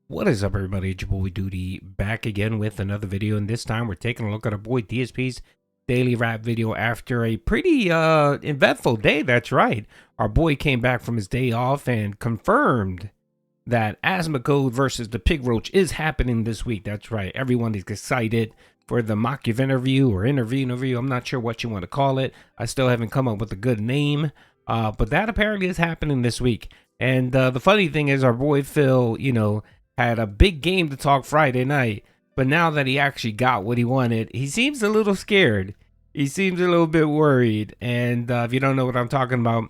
What is up, everybody? It's your boy Doody back again with another video, and this time we're taking a look at our boy DSP's daily rap video after a pretty eventful day. That's right. Our boy came back from his day off and confirmed that Asmongold versus the Pigroach is happening this week. That's right. Everyone is excited for the mock interview or interview. I'm not sure what you want to call it. I still haven't come up with a good name, but that apparently is happening this week. And the funny thing is, our boy Phil, had a big game to talk Friday night, but now that he actually got what he wanted, he seems a little scared. He seems a little bit worried. And if you don't know what I'm talking about,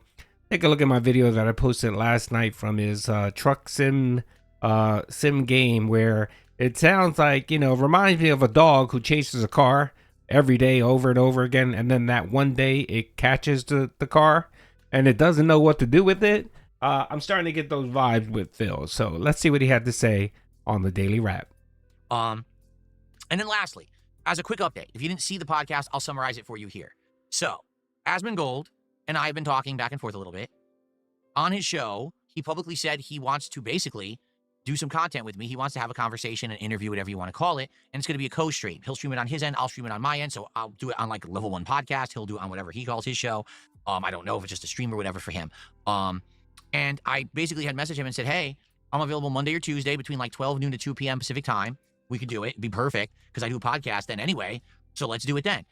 take a look at my video that I posted last night from his truck sim game, where it sounds like, reminds me of a dog who chases a car every day over and over again, and then that one day it catches the car and it doesn't know what to do with it. I'm starting to get those vibes with Phil. So let's see what he had to say on the Daily Wrap. And then lastly, as a quick update, if you didn't see the podcast, I'll summarize it for you here. So, Asmongold and I have been talking back and forth a little bit. On his show, he publicly said he wants to basically do some content with me. He wants to have a conversation, an interview, whatever you want to call it, and it's going to be a co-stream. He'll stream it on his end, I'll stream it on my end, so I'll do it on like Level 1 podcast. He'll do it on whatever he calls his show. I don't know if it's just a stream or whatever for him. And I basically had messaged him and said, hey, I'm available Monday or Tuesday between like 12 noon to 2 p.m. Pacific time. We could do it. It'd be perfect because I do a podcast then anyway. So let's do it then.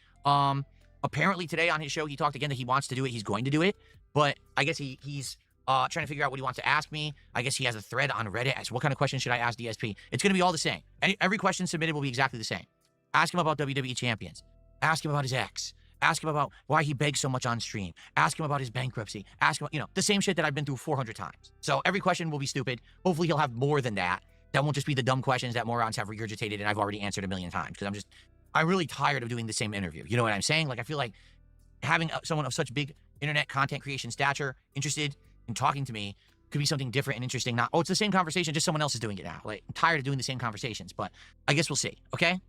Apparently today on his show, he talked again that he wants to do it. He's going to do it. But I guess he's trying to figure out what he wants to ask me. I guess he has a thread on Reddit as what kind of questions should I ask DSP? It's going to be all the same. Every question submitted will be exactly the same. Ask him about WWE champions. Ask him about his ex. Ask him about why he begs so much on stream. Ask him about his bankruptcy. Ask him about, the same shit that I've been through 400 times. So every question will be stupid. Hopefully he'll have more than that. That won't just be the dumb questions that morons have regurgitated and I've already answered a million times. Because I'm really tired of doing the same interview. You know what I'm saying? Like, I feel like having someone of such big internet content creation stature interested in talking to me could be something different and interesting. Not, it's the same conversation, just someone else is doing it now. Like, I'm tired of doing the same conversations, but I guess we'll see, okay?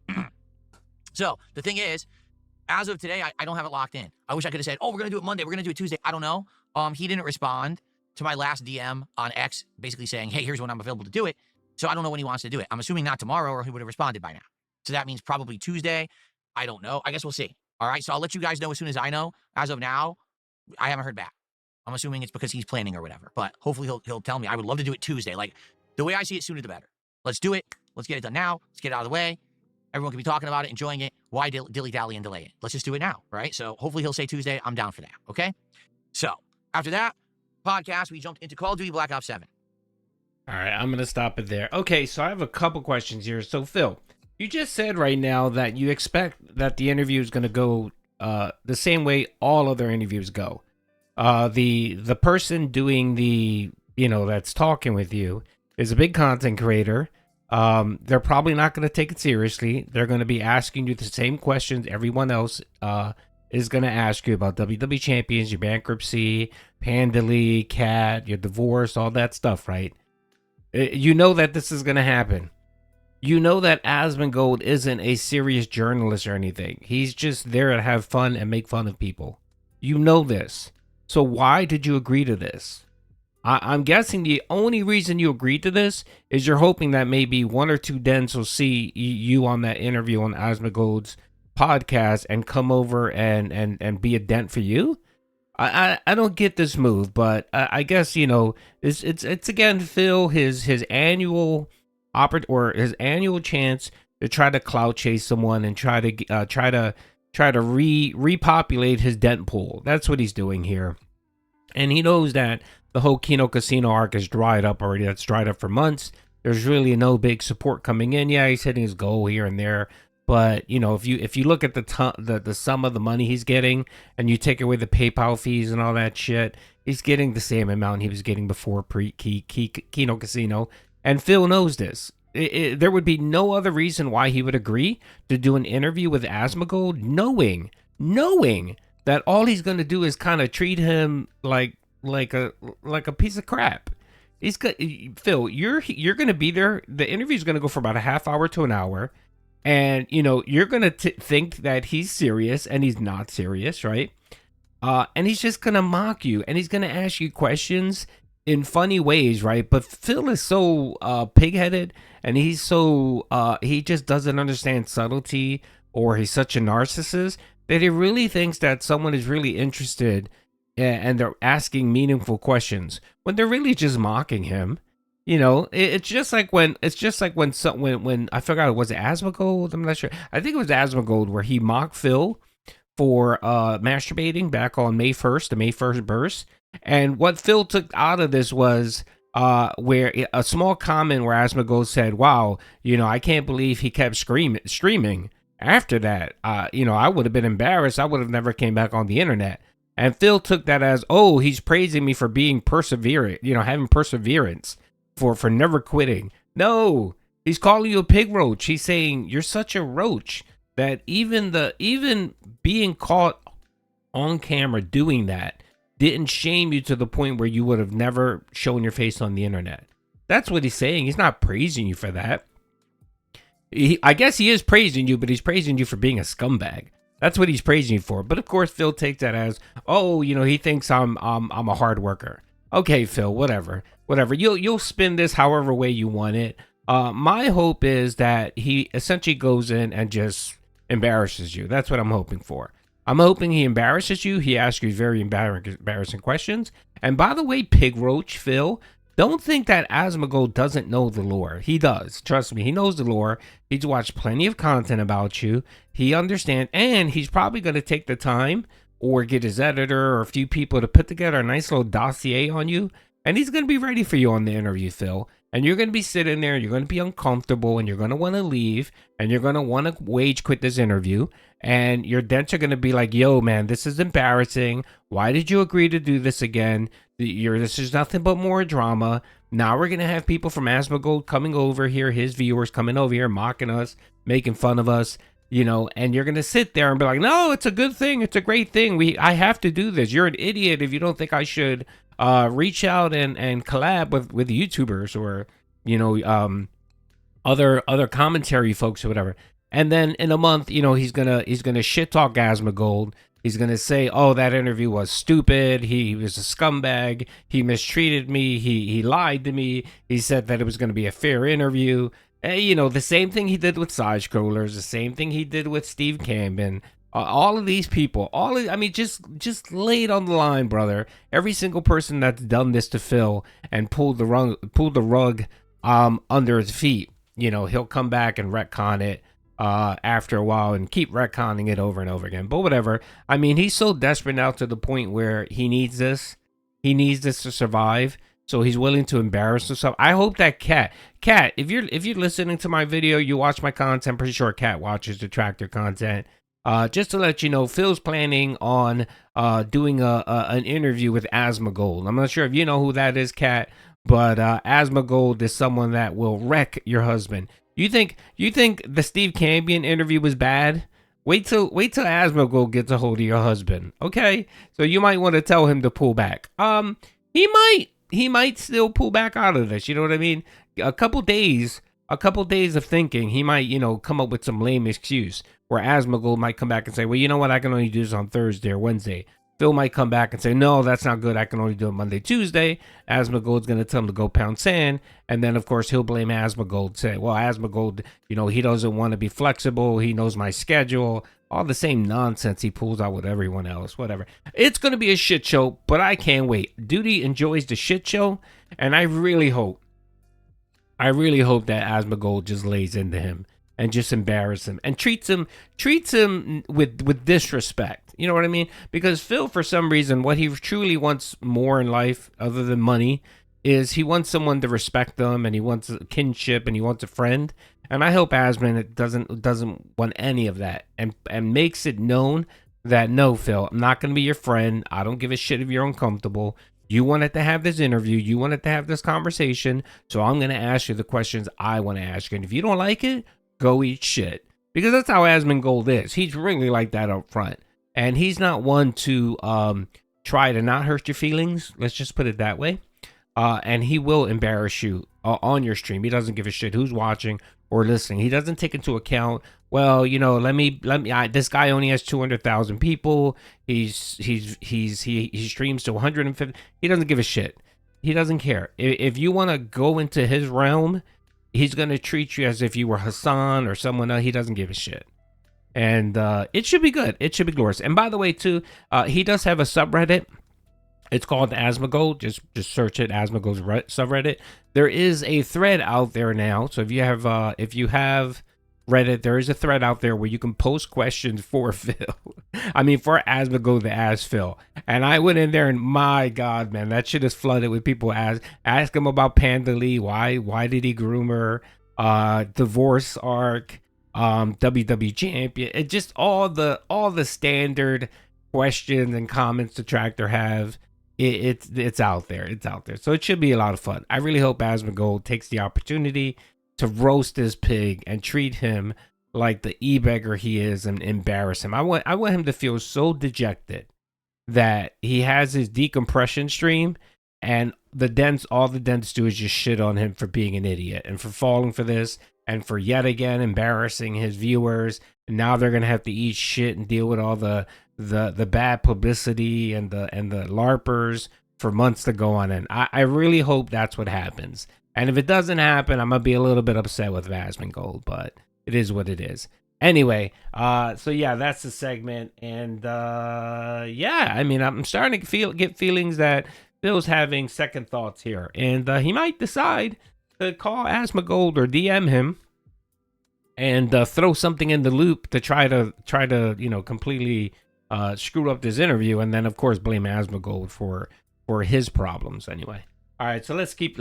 So, the thing is, as of today, I don't have it locked in. I wish I could have said, we're going to do it Monday, we're going to do it Tuesday. I don't know. He didn't respond to my last DM on X, basically saying, hey, here's when I'm available to do it. So I don't know when he wants to do it. I'm assuming not tomorrow or he would have responded by now. So that means probably Tuesday. I don't know. I guess we'll see. All right, so I'll let you guys know as soon as I know. As of now, I haven't heard back. I'm assuming it's because he's planning or whatever. But hopefully he'll tell me. I would love to do it Tuesday. Like, the way I see it, sooner the better. Let's do it. Let's get it done now. Let's get it out of the way. Everyone can be talking about it, enjoying it. Why dilly-dally and delay it? Let's just do it now, right? So hopefully he'll say Tuesday. I'm down for that, okay? So after that podcast, we jumped into Call of Duty Black Ops 7. All right, I'm going to stop it there. Okay, so I have a couple questions here. So, Phil, you just said right now that you expect that the interview is going to go the same way all other interviews go. The person doing the, that's talking with you is a big content creator. They're probably not going to take it seriously. They're going to be asking you the same questions everyone else is going to ask you about WWE champions, your bankruptcy, Panda League, Cat, your divorce, all that stuff, right? You know that this is going to happen. You know that Asmongold isn't a serious journalist or anything. He's just there to have fun and make fun of people. You know this. So why did you agree to this? I'm guessing the only reason you agreed to this is you're hoping that maybe one or two dens will see you on that interview on Asmongold's podcast and come over and be a dent for you. I don't get this move, but I guess it's again Phil his annual his annual chance to try to clout chase someone and try to repopulate his dent pool. That's what he's doing here, and he knows that the whole Kino Casino arc is dried up already. That's dried up for months. There's really no big support coming in. Yeah, he's hitting his goal here and there. But, if you look at the sum of the money he's getting and you take away the PayPal fees and all that shit, he's getting the same amount he was getting before Kino Casino. And Phil knows this. There would be no other reason why he would agree to do an interview with Asmongold, knowing that all he's going to do is kind of treat him like a piece of crap. Phil, you're going to be there. The interview's going to go for about a half hour to an hour. And, you're going to think that he's serious and he's not serious, right? And he's just going to mock you and he's going to ask you questions in funny ways, right? But Phil is so pig-headed, and he's so he just doesn't understand subtlety, or he's such a narcissist that he really thinks that someone is really interested, and they're asking meaningful questions when they're really just mocking him. It's just like when I forgot, was it Asmongold? I'm not sure. I think it was Asmongold where he mocked Phil for masturbating back on May 1st, the May 1st burst. And what Phil took out of this was where a small comment where Asmongold said, "Wow, I can't believe he kept streaming after that. I would have been embarrassed. I would have never came back on the internet." And Phil took that as, "Oh, he's praising me for being perseverant, having perseverance, for never quitting." No, he's calling you a pig roach. He's saying you're such a roach that even being caught on camera doing that didn't shame you to the point where you would have never shown your face on the internet. That's what he's saying. He's not praising you for that. I guess he is praising you, but he's praising you for being a scumbag. That's what he's praising you for. But of course, Phil takes that as, "Oh, he thinks I'm a hard worker." Okay, Phil, whatever. You'll spin this however way you want it. My hope is that he essentially goes in and just embarrasses you. That's what I'm hoping for. I'm hoping he embarrasses you. He asks you very embarrassing questions. And by the way, Pigroach, Phil, don't think that Asmongold doesn't know the lore. He does. Trust me, he knows the lore. He's watched plenty of content about you. He understands, and he's probably going to take the time or get his editor or a few people to put together a nice little dossier on you. And he's going to be ready for you on the interview, Phil. And you're going to be sitting there, you're going to be uncomfortable, and you're going to want to leave, and you're going to want to wage quit this interview. And your dents are going to be like, "Yo, man, this is embarrassing. Why did you agree to do this again? This is nothing but more drama." Now we're going to have people from Asmongold coming over here, his viewers coming over here, mocking us, making fun of us, and you're going to sit there and be like, "No, it's a good thing. It's a great thing. I have to do this. You're an idiot if you don't think I should reach out and collab with YouTubers or, other commentary folks or whatever." And then in a month, he's gonna shit talk Asmongold. He's gonna say, "Oh, that interview was stupid. He was a scumbag. He mistreated me. He lied to me. He said that it was gonna be a fair interview." The same thing he did with side scrollers, the same thing he did with Steve Camden. All of these people, just lay it on the line, brother. Every single person that's done this to Phil and pulled the rug under his feet, he'll come back and retcon it after a while and keep retconning it over and over again. But whatever. I mean, he's so desperate now to the point where he needs this. He needs this to survive. So he's willing to embarrass himself. I hope that Cat, if you're listening to my video, you watch my content. I'm pretty sure Cat watches the Tractor content. Just to let you know, Phil's planning on doing an interview with Asmongold. I'm not sure if you know who that is, Cat, but Asmongold is someone that will wreck your husband. You think the Steve Cambion interview was bad? Wait till Asmongold gets a hold of your husband. Okay, so you might want to tell him to pull back. He might still pull back out of this. You know what I mean? A couple days of thinking, he might come up with some lame excuse where Asmongold might come back and say, "Well, you know what? I can only do this on Thursday or Wednesday." Phil might come back and say, "No, that's not good. I can only do it Monday, Tuesday." Asmongold's going to tell him to go pound sand. And then, of course, he'll blame Asmongold. Say, "Well, Asmongold, he doesn't want to be flexible. He knows my schedule." All the same nonsense he pulls out with everyone else. Whatever. It's going to be a shit show, but I can't wait. Doody enjoys the shit show. And I really hope that Asmongold just lays into him and just embarrasses him and treats him with disrespect. You know what I mean? Because Phil, for some reason, what he truly wants more in life other than money is he wants someone to respect them, and he wants a kinship, and he wants a friend. And I hope Asmon doesn't want any of that, and makes it known that, "No, Phil, I'm not going to be your friend. I don't give a shit if you're uncomfortable. You wanted to have this interview. You wanted to have this conversation. So I'm going to ask you the questions I want to ask you. And if you don't like it, go eat shit." Because that's how Asmongold is. He's really like that up front. And he's not one to try to not hurt your feelings. Let's just put it that way. And he will embarrass you on your stream. He doesn't give a shit who's watching or listening. He doesn't take into account, well, this guy only has 200,000 people. He streams to 150. He doesn't give a shit. He doesn't care. If you want to go into his realm, he's gonna treat you as if you were Hassan or someone else. He doesn't give a shit. And it should be good. It should be glorious. And by the way, too, he does have a subreddit. It's called Asmongold. Just search it, Asmongold's subreddit. There is a thread out there now. So if you have Reddit, there is a thread out there where you can post questions for Phil. I mean, for Asmongold to ask Phil. And I went in there, and my God, man, that shit is flooded with people ask him about Panda Lee. Why did he groom her? Divorce arc. WWE champion. It just all the standard questions and comments the Tractor have. It's out there. It's out there. So it should be a lot of fun. I really hope Asmongold takes the opportunity to roast this pig and treat him like the e-beggar he is and embarrass him. I want him to feel so dejected that he has his decompression stream and all the dents do is just shit on him for being an idiot and for falling for this and for yet again embarrassing his viewers. And now they're gonna have to eat shit and deal with all the bad publicity and the LARPers for months to go on. And I really hope that's what happens. And if it doesn't happen, I'm gonna be a little bit upset with Asmongold, but it is what it is. Anyway, so yeah, that's the segment. And yeah, I mean, I'm starting to get feelings that Phil's having second thoughts here, and he might decide to call Asmongold or DM him and throw something in the loop to try to completely screw up this interview, and then of course blame Asmongold for his problems. Anyway, all right, so let's keep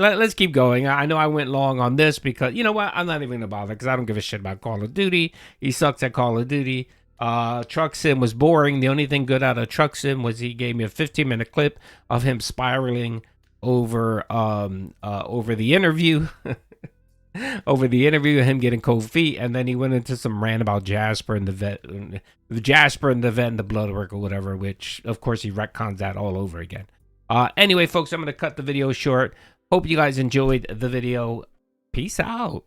going. I know I went long on this because you know what, I'm not even gonna bother because I don't give a shit about Call of Duty. He sucks at Call of Duty. Truck Sim was boring. The only thing good out of Truck Sim was he gave me a 15-minute clip of him spiraling over the interview. Over the interview, him getting cold feet, and then he went into some rant about Jasper and the vet and the blood work or whatever, which of course he retcons that all over again. Anyway, folks, I'm gonna cut the video short. Hope you guys enjoyed the video. Peace out.